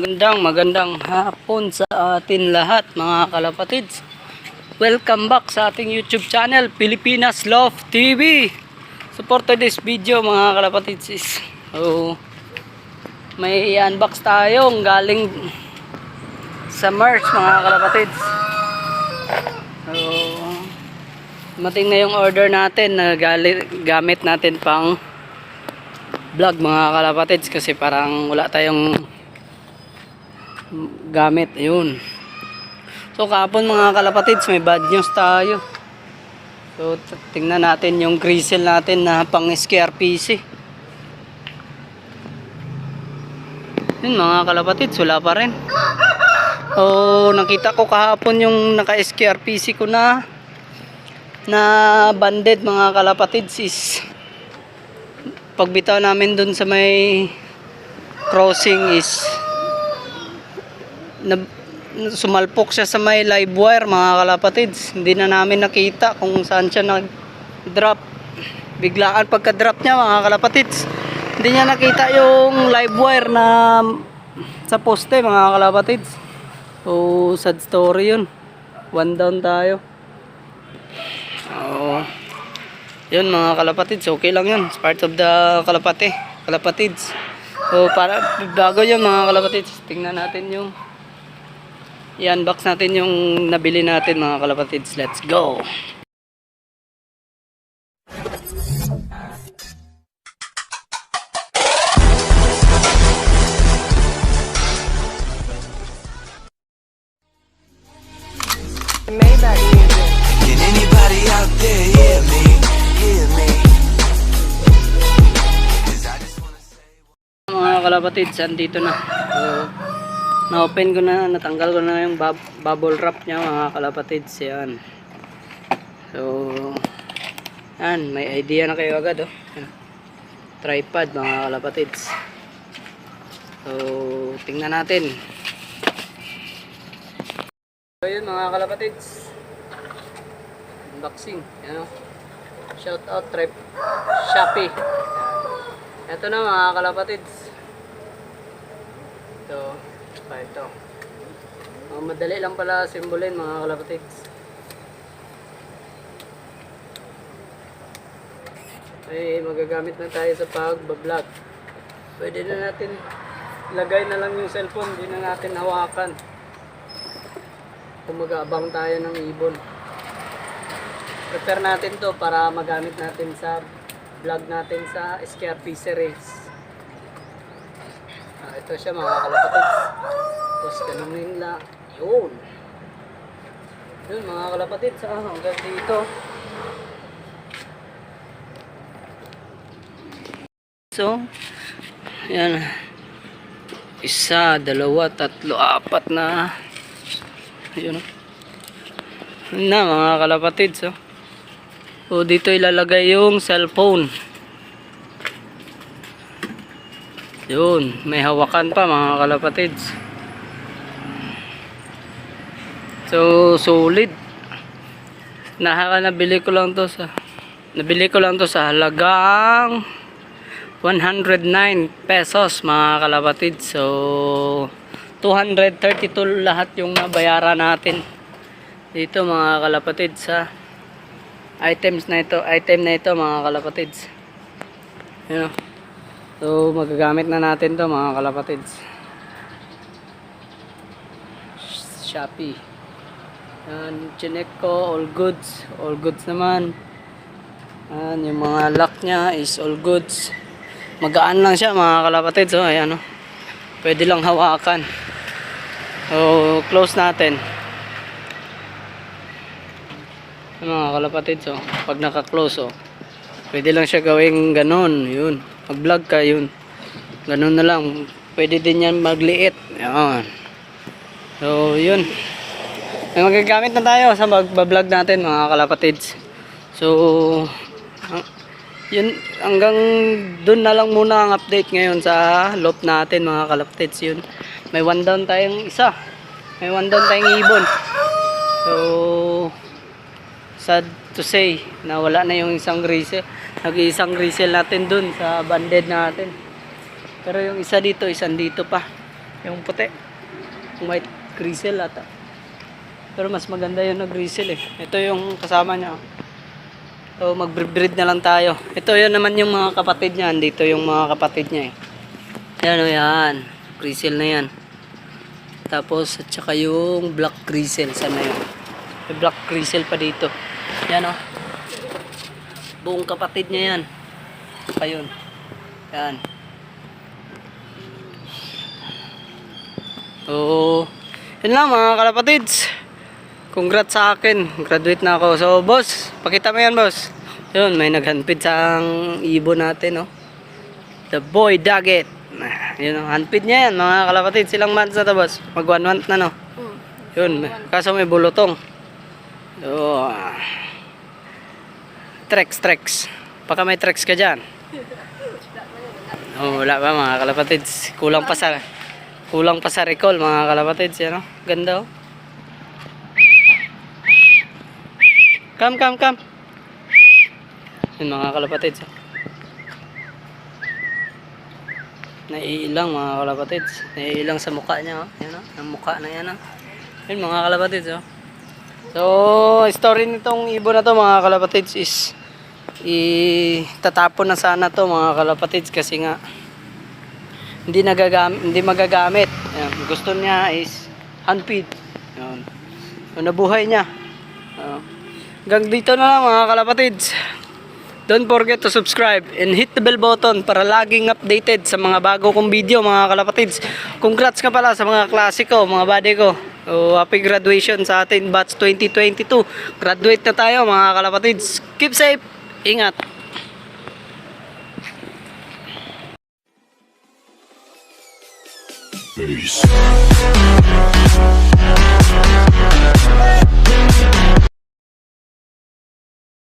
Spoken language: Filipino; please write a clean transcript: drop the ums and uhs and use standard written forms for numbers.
Magandang hapon sa atin lahat mga kalapatids. Welcome back sa ating YouTube channel, Pilipinas Love TV. Support to this video mga kalapatids is may unbox tayong galing sa merch mga kalapatids. Mating na yung order natin na gamit natin pang vlog mga kalapatids kasi parang wala tayong gamit. Ayun, so kahapon mga kalapatids may bad news tayo. So tingnan natin yung grizzle natin na pang SKRPC. Yun mga kalapatids, wala pa rin. Nakita ko kahapon yung naka SKRPC ko na banded mga kalapatids is pagbitaw namin dun sa may crossing is sumalpok siya sa may live wire mga kalapatids. Hindi na namin nakita kung saan siya nag-drop. Biglaan pagka-drop niya mga kalapatids, hindi niya nakita yung live wire na sa poste mga kalapatids. So sad story yun. One down tayo. Yun mga kalapatids, okay lang yun. It's part of the kalapatids. So para bago yun mga kalapatids, tingnan natin yung i-unbox natin yung nabili natin mga kalapatids. Let's go! Can anybody out there hear me? Hear me? Mga kalapatids, andito na. Na-open ko na, natanggal ko na yung bubble wrap niya mga kalapatids. Yan. So, yan, may idea na kayo agad. Tripod mga kalapatids. So, tingnan natin. So, yun mga kalapatids. Unboxing. Yan, shout out Shopee. Ito na mga kalapatids. Ito. Madali lang pala simbolin mga kalapatids. Ay magagamit na tayo sa pag-vlog. Pwede na natin lagay na lang yung cellphone, hindi na natin hawakan. Kung mag-aabang tayo ng ibon. Prepare natin to para magamit natin sa vlog natin sa SKRPC race. Ito siya mga kalapatids. Tapos kanunin lang. Yun mga kalapatids. Hanggang dito. So, yan. 1, 2, 3, 4 na. Yun na mga kalapatids. So, dito ilalagay yung cellphone. Yun, may hawakan pa mga kalapatids. So solid. Nabili ko lang to sa halagang 109 pesos mga kalapatids. So 232 lahat yung nabayaran natin dito mga kalapatids sa item na ito mga kalapatids. Yun. So magagamit na natin to mga kalapatids. Shopee. Yan, chinek ko, all goods naman. Yan, yung mga lock nya is all goods. Magaan lang siya mga kalapatids. So ayan, pwede lang hawakan. So close natin. Mga kalapatids, pag naka-close, pwede lang siya gawing ganon. Yun, mag-vlog ka, yun ganon na lang. Pwede din yan magliit. Yan. So yun, magagamit na tayo sa mag-vlog natin mga kalapatids. So yun, hanggang dun na lang muna ang update ngayon sa loop natin mga kalapatids. Yun, may one down tayong ibon. So sad to say na wala na yung isang grizzle. Nag-iisang grizzle natin dun sa banded natin. Pero yung isa dito, isang dito pa. Yung puti. White grizzle ata. Pero mas maganda yung nag-grizzle eh. Ito yung kasama niya. So mag-breed na lang tayo. Ito yun naman yung mga kapatid niya. Dito yung mga kapatid niya eh. Yan o yan. Grizzle na yan. Tapos at saka yung black grizzle. Sana yun. May black grizzle pa dito. Yan o. Buong kapatid niya yan. Saka yun. Yan. So, yun lang mga kalapatids. Congrats sa akin. Graduate na ako. So, boss, pakita mo yan, boss. Yun, may naghandpid sa ibon natin, no. The boy Daggett. Yun, handpid niya yan, mga kalapatids. Silang months na to, boss? Mag 1 month na, no. Yun, kaso may bulutong. So, Trex. Baka may Trex ka dyan. Oh, wala pa mga kalapatids. Kulang pa sa recall mga kalapatids, yan oh. Ganda oh. Come. Yan mga kalapatids. Naiilang mga kalapatids. Naiilang sa mukha niya oh. Yan oh. Ang mukha na yan oh. Yan mga kalapatids oh. So, story nitong ibon na to mga kalapatids is itatapon na sana to mga kalapatids kasi nga hindi magagamit. Ayan, gusto niya is handfeed. Ayan. So, nabuhay niya. Hanggang dito na lang mga kalapatids. Don't forget to subscribe and hit the bell button para laging updated sa mga bago kong video mga kalapatids. Congrats ka pala sa mga klase ko, mga buddy ko. So, happy graduation sa atin batch 2022. Graduate na tayo mga kalapatids. Keep safe. Ingat. Peace.